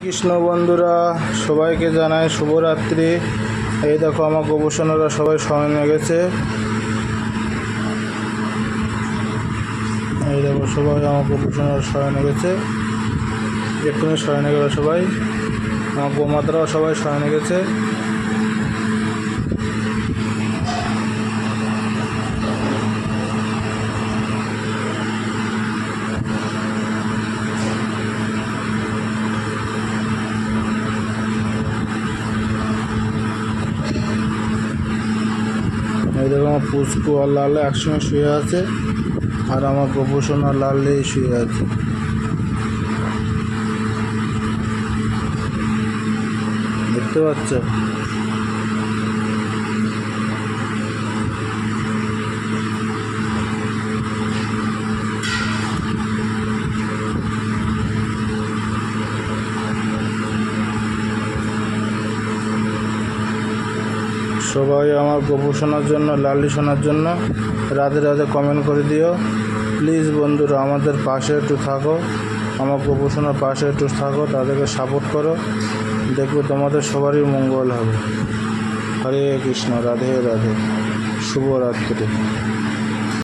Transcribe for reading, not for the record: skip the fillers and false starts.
কৃষ্ণ বন্ধুরা, সবাইকে জানাই শুভরাত্রি। এই দেখো আমার গবেষণারা সবাই শয়নে গেছে। এই দেখো সবাই আমার গবেষণারা শয়নে গেছে, এক্ষুনি শয়নে গেল সবাই। আমার গোমাতারাও সবাই শয়নে গেছে। এই দেখো আমার পুষ্কু আর লাল একসঙ্গে শুয়ে আছে, আর আমার গোপোষণা লালেই শুয়ে আছে। দেখতে পাচ্ছ? সবাই আমার গবেষণার জন্য, লালি শোনার জন্য রাধে রাধে কমেন্ট করে দিও প্লিজ বন্ধুরা। আমাদের পাশে একটু থাকো, আমার গবেষণার পাশে একটু থাকো, তাদেরকে সাপোর্ট করো, দেখবে তোমাদের সবারই মঙ্গল হবে। হরে কৃষ্ণ, রাধে রাধে, শুভরাত্রি।